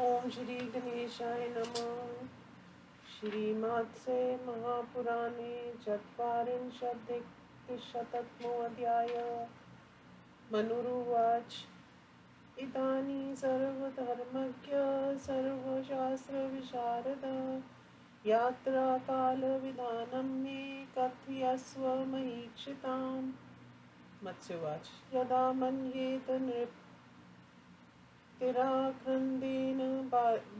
ओम श्री गणेशाय नमः। श्रीमात्से महापुराणे चत्वारिंशदधिकशततमोऽध्यायः। मनुरुवाच इदानीं सर्वधर्मज्ञ सर्वशास्त्रविशारद यात्राकालविधानं मे कथयस्व महीक्षिताम्। मत्स्यवाच यदा मन्येत तिराक्रन्देन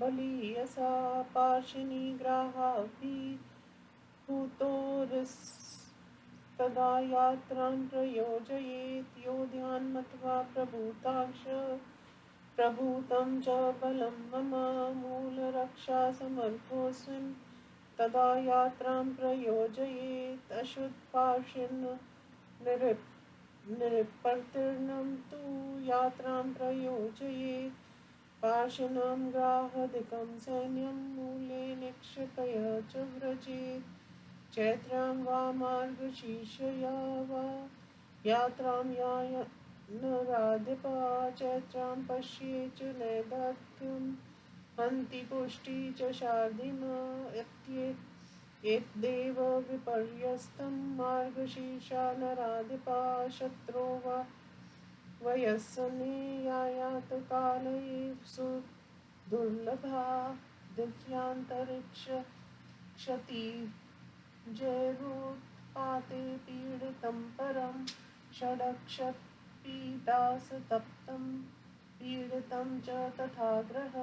बलीयसा पार्श्वनिग्रहाभिभूतोरस्तदा यात्रां प्रयोजयेत् योध्यान् मत्वा प्रभूतं च बलं मम मूलरक्षासमर्थोऽस्मिन् तदा यात्रां प्रयोजयेत् अशुद्धपार्श्वन् निरपर्तीर्णं तु यात्रां प्रयोजयेत् पार्श्वनां ग्राहाधिकं सैन्यं मूले निक्षिप्य च व्रजेत् चैत्रां वा मार्गशीर्षया वा यात्रां यायनराधिपा चैत्रां पश्येत् च नैदात्क्यं हन्ति पुष्टि च शार्दिमा एतदेव विपर्यस्तं मार्गशीर्षा नराधिपा शत्रो वा वयस्सनेयायात काले सुदुर्लभा दिव्यान्तरिक्ष क्षति जैरुत्पाते पीडितं परं षडक्षपीडासतप्तं पीडितं च तथा ग्रह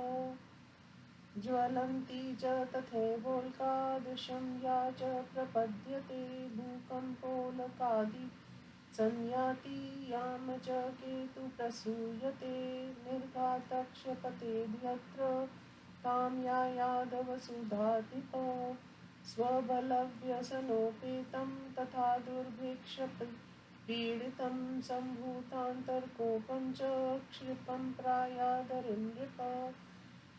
ज्वलन्ती च तथैवोल्कादृशं या च प्रपद्यते भूकम्पोल्कादि संयाति याम च केतु प्रसूयते निर्घातक्षपतेद्यत्र तां यायादवसुधाधिप स्वबलव्यसनोपेतं तथा दुर्भिक्षपीडितं सम्भूतान्तर्कोपं च क्षिपं प्रायादरिन्द्रिप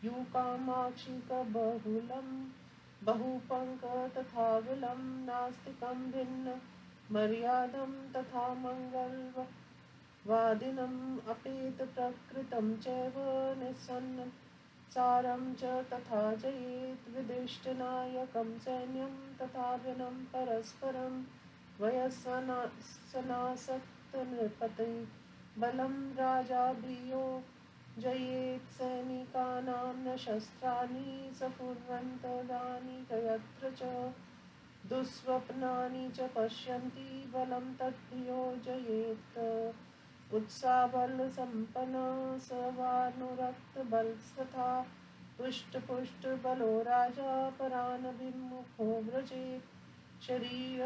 यूकामाक्षिकबहुलं बहुपङ्क तथा विलं नास्तिकं भिन्न मर्यादं तथा मङ्गलवादिनम् अपेत प्रकृतं चैव निस्सन्नसारं च तथा जयेत् विदिष्टनायकं सैन्यं तथा भिन्नं परस्परं वयस्सनासक्तनृपते बलं राजाभियो जयेत् सैनिकानां न शस्त्राणि सफुर्वन्तदानि यत्र च दुःस्वप्नानि च पश्यन्ति बलं तद्धियो जयेत् उत्साहबलसम्पन्नः स वानुरक्तबलस्तथा पुष्टपुष्टबलो राजा परानभिमुखो व्रजेत् शरीर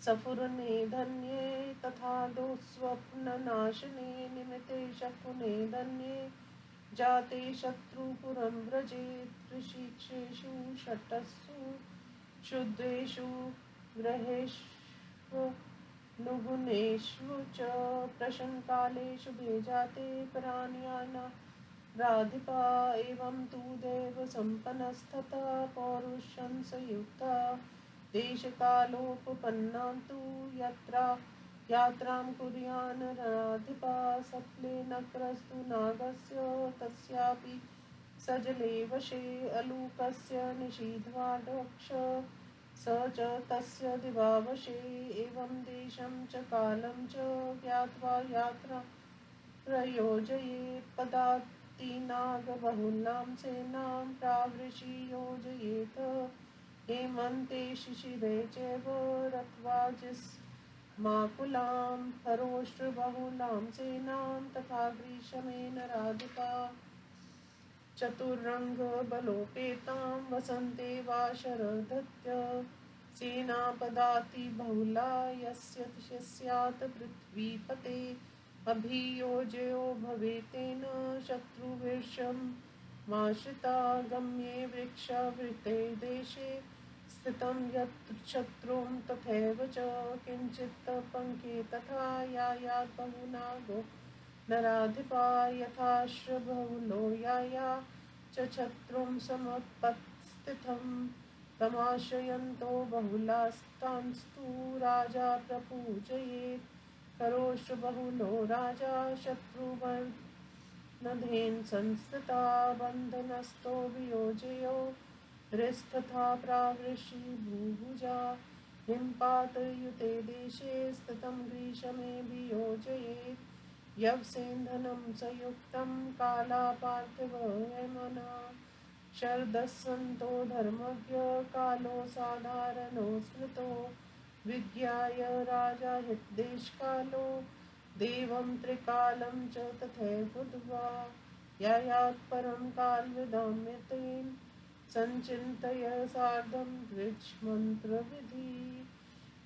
सफुरने धन्ये तथा दुःस्वप्ननाशने निमिते शकुने धन्ये जाते शत्रुपुरं व्रजेत् ऋषिक्षेषु षट्सु शुद्रेषु ग्रहेष्व नुगुणेषु च प्रशंकालेषु भेजाते पराण्याना राधिपा एवं तु देवसम्पन्नस्तथा पौरुषं संयुक्ता देशकालोपपन्नां तु यात्रां कुर्यान् राधिपा सफलेन क्रस्तु नागस्य तस्यापि सजले वशे अलूकस्य निषीध्वाढक्ष स च तस्य दिवावशे एवं देशं च कालं च ज्ञात्वा यात्रा प्रयोजयेत् पदातिनागबहुलां सेनां प्रावृषि योजयेत् हेमन्ते शिशिरे चैव रत्वाजिस्माकुलां हरोष्ट्रबहुलां सेनां तथा ग्रीष्मेण राधिका चतुरङ्गबलोपेतां वसन्ते वा शरदत्य सेनापदातिबहुला यस्य स्यात् पृथ्वीपते अभियोजयो भवेतेन शत्रुवीर्षं माश्रिता गम्ये वृक्षावृते देशे स्थितं यत्र शत्रुं तथैव च किञ्चित् पङ्के तथा यायात् बहुनागो नराधिपा यथाश्रबहुलो याया च शत्रुं समुपस्थितं तमाश्रयन्तो बहुलास्तांस्तु राजा प्रपूजयेत् करोश्च बहुलो राजा नदेन संस्थिता बन्धनस्थो वियोजयो हृस्तथा प्रावृषि भूभुजा हिमपातयुते देशे स्थितं ग्रीष्मे वियोजयेत् यवसेन्धनं संयुक्तं कालापार्थिवमना शरदस्सन्तो धर्मज्ञ कालो साधारणो स्मृतो विज्ञाय राजा हितदेशकालो देवं त्रिकालं च तथैवुद्ध्वा यायात् परं कालविदाम्यतेन संचिन्तय सार्धं द्विजमन्त्रविधि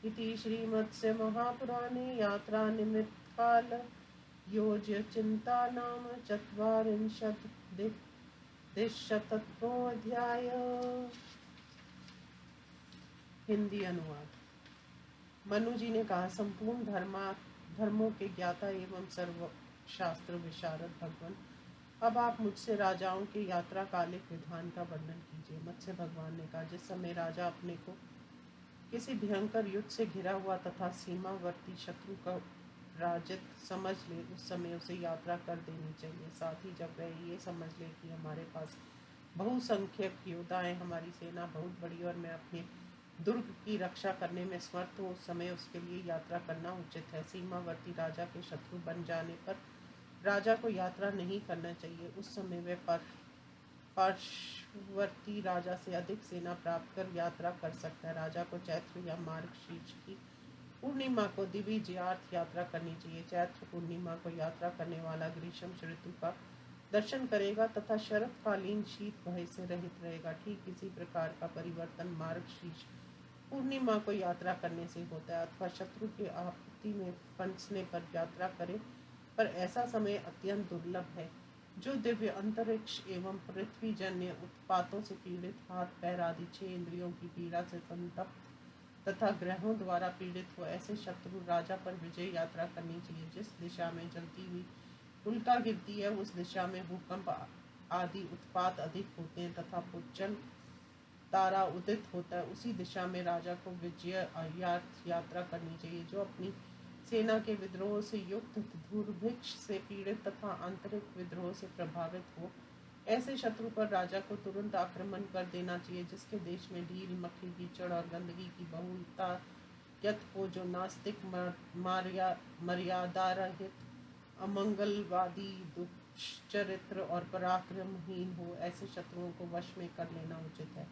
इति श्रीमत्स्य महापुराणे यात्रानिमित्तकाल योज्यचिन्ता नाम चत्वारिंशदधिकशततमोऽध्याय। हिंदी अनुवाद। मनु जी ने कहा, संपूर्ण धर्मों के ज्ञाता एवं सर्व शास्त्र विशारद भगवान, अब आप मुझसे राजाओं के यात्रा कालिक विधान का वर्णन कीजिए। मत्स्य भगवान ने कहा, जिस समय राजा अपने को किसी भयंकर युद्ध से घिरा हुआ तथा सीमावर्ती शत्रु का राजित समझ ले, उस समय उसे यात्रा कर देनी चाहिए। साथ ही जब वह ये समझ ले कि हमारे पास बहुसंख्यक योद्धाएं, हमारी सेना बहुत बड़ी और मैं अपने दुर्ग की रक्षा करने में समर्थ हूँ, उस समय उसके लिए यात्रा करना उचित है। सीमावर्ती राजा के शत्रु बन जाने पर राजा को यात्रा नहीं करना चाहिए। उस समय वह पार्श्ववर्ती राजा से अधिक सेना प्राप्त कर यात्रा कर सकता है। राजा को चैत्र या मार्गशीर्ष की पूर्णिमा को दिव्यज्यार्थ यात्रा करनी चाहिए। चैत्र पूर्णिमा को यात्रा करने वाला ग्रीष्म ऋतु का दर्शन करेगा तथा शरतकालीन शीत भय से रहित रहेगा। ठीक इसी प्रकार का परिवर्तन मार्गशीर्ष पूर्णिमा को यात्रा करने से होता है, अथवा शत्रु के आपत्ति में फंसने पर यात्रा करे, पर ऐसा समय अत्यंत दुर्लभ है। जो दिव्य अंतरिक्ष एवं पृथ्वी जन्य उत्पातों से पीड़ित, हाथ पैर आदि 6 इंद्रियों की पीड़ा से संतप्त तथा ग्रहों द्वारा पीड़ित हो, ऐसे शत्रु राजा पर विजय यात्रा करनी चाहिए। जिस दिशा में जलती हुई उल्का गिरती है, उस दिशा में भूकंप आदि उत्पात अधिक होते हैं तथा पुच्चल तारा उदित होता है, उसी दिशा में राजा को विजय यात्रा करनी चाहिए। जो अपनी सेना के विद्रोह से युक्त, दुर्भिक्ष से पीड़ित तथा आंतरिक विद्रोह से प्रभावित हो, ऐसे शत्रु पर राजा को तुरंत आक्रमण कर देना चाहिए। जिसके देश में ढील, मक्खी, कीचड़ और गंदगी की बहुतायत हो, जो नास्तिक, मर्यादा रहित, अमंगलवादी, दुष्चरित्र और पराक्रमहीन हो, ऐसे शत्रुओं को वश में कर लेना उचित है।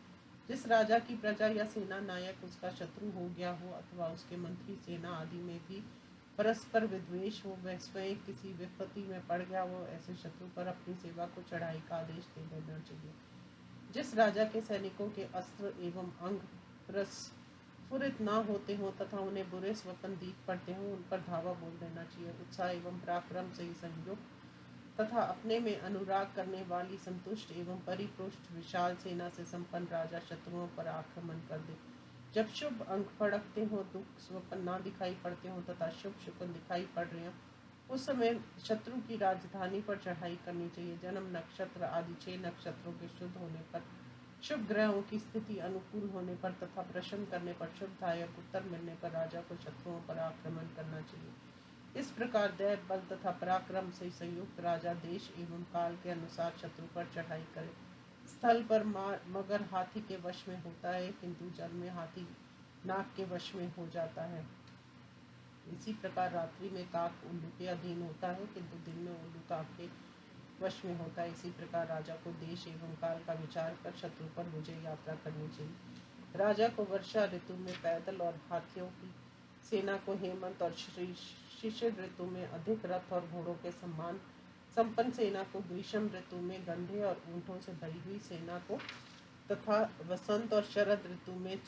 जिस राजा की प्रजा या सेना नायक उसका शत्रु हो गया हो, अथवा उसके मंत्री सेना आदि में भी परस्पर विद्वेष हो, वह स्वयं किसी विपत्ति में पड़ गया हो, ऐसे शत्रु पर अपनी सेवा को चढ़ाई का आदेश दे देना चाहिए। जिस राजा के सैनिकों के अस्त्र एवं अंग प्रस्फुरित न होते हों तथा उन्हें बुरे स्वप्न दीख पड़ते हों, उन पर धावा बोल देना चाहिए। उत्साह एवं पराक्रम से संयुक्त तथा अपने में अनुराग करने वाली संतुष्ट एवं परिपुष्ट विशाल सेना से संपन्न राजा शत्रुओं पर आक्रमण कर दे। जब शुभ अंक फड़कते हों, दुख स्वप्न न दिखाई पड़ते हों तथा शुभ शुक्न दिखाई पड़ रहे हों, उस समय शत्रु की राजधानी पर चढ़ाई करनी चाहिए। जन्म नक्षत्र आदि 6 नक्षत्रों के शुद्ध होने पर, शुभ ग्रहों की स्थिति अनुकूल होने पर तथा प्रश्न करने पर, शुभदायक उत्तर मिलने पर राजा को शत्रुओं पर आक्रमण करना चाहिए। इस प्रकार दैव बल तथा पराक्रम से संयुक्त राजा देश एवं काल के अनुसार शत्रु पर चढ़ाई करे। स्थल पर मगर हाथी के वश में होता है, किंतु जल में हाथी नाग के वश में हो जाता है। इसी प्रकार रात्रि में काक उल्लू के अधीन होता है, किंतु दिन में उल्लू काक के वश में होता है। इसी प्रकार राजा को देश एवं काल का विचार कर शत्रु पर विजय यात्रा करनी चाहिए। राजा को वर्षा ऋतु में पैदल और हाथियों की सेना को हेमंत और शिशिर ऋतु में अधिक रथ और घोड़ों के सम्मान संपन्न सेना को, ग्रीष्म ऋतु में गंधे और ऊंटों से भरी हुई सेना को तथा वसंत और शरद ऋतु में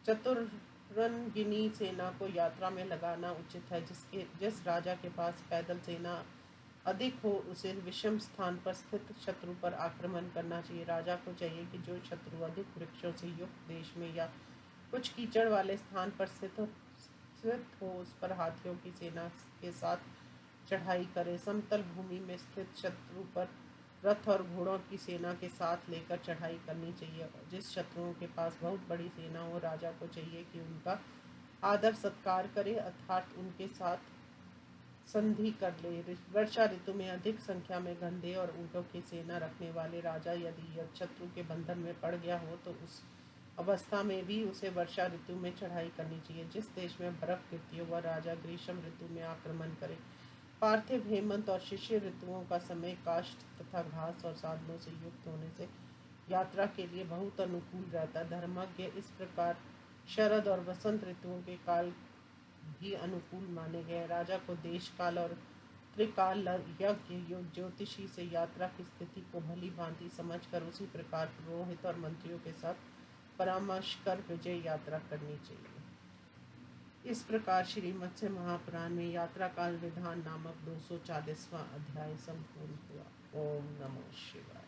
चतुरंगिनी सेना को यात्रा में लगाना उचित है। जिस राजा के पास पैदल सेना अधिक हो, उसे विषम स्थान पर स्थित शत्रु पर आक्रमण करना चाहिए। राजा को चाहिए कि जो शत्रु अधिक वृक्षों से युक्त देश में या कुछ कीचड़ वाले स्थान पर स्थित हो, उस पर हाथियों की सेना के साथ चढ़ाई करे। समतल भूमि में स्थित शत्रु पर रथ और घोड़ों की सेना के साथ लेकर चढ़ाई करनी चाहिए। जिस शत्रुओं के पास बहुत बड़ी सेना हो, राजा को चाहिए कि उनका आदर सत्कार करे, अर्थात उनके साथ संधि कर ले। वर्षा ऋतु में अधिक संख्या में गंधे और ऊँटों की सेना रखने वाले राजा यदि शत्रु के बंधन में पड़ गया हो तो उस अवस्था में भी उसे वर्षा ऋतु में चढ़ाई करनी चाहिए। जिस देश में बर्फ गिरती हो वह राजा ग्रीष्म ऋतु में आक्रमण करे। पार्थिव, हेमंत और शिशिर ऋतुओं का समय काष्ठ तथा घास और साधनों से युक्त होने से यात्रा के लिए बहुत अनुकूल रहता है। धर्मज्ञ इस प्रकार शरद और वसंत ऋतुओं के काल भी अनुकूल माने गए। राजा को देश काल और त्रिकाल यज्ञ ज्योतिषी से यात्रा की स्थिति को भली भांति समझकर उसी प्रकार पुरोहित और मंत्रियों के साथ परामर्श कर विजय यात्रा करनी चाहिए। इस प्रकार श्री मत्स्य महापुराण में यात्रा काल विधान नामक 240वां अध्याय संपूर्ण हुआ। ओम नमो शिवाय।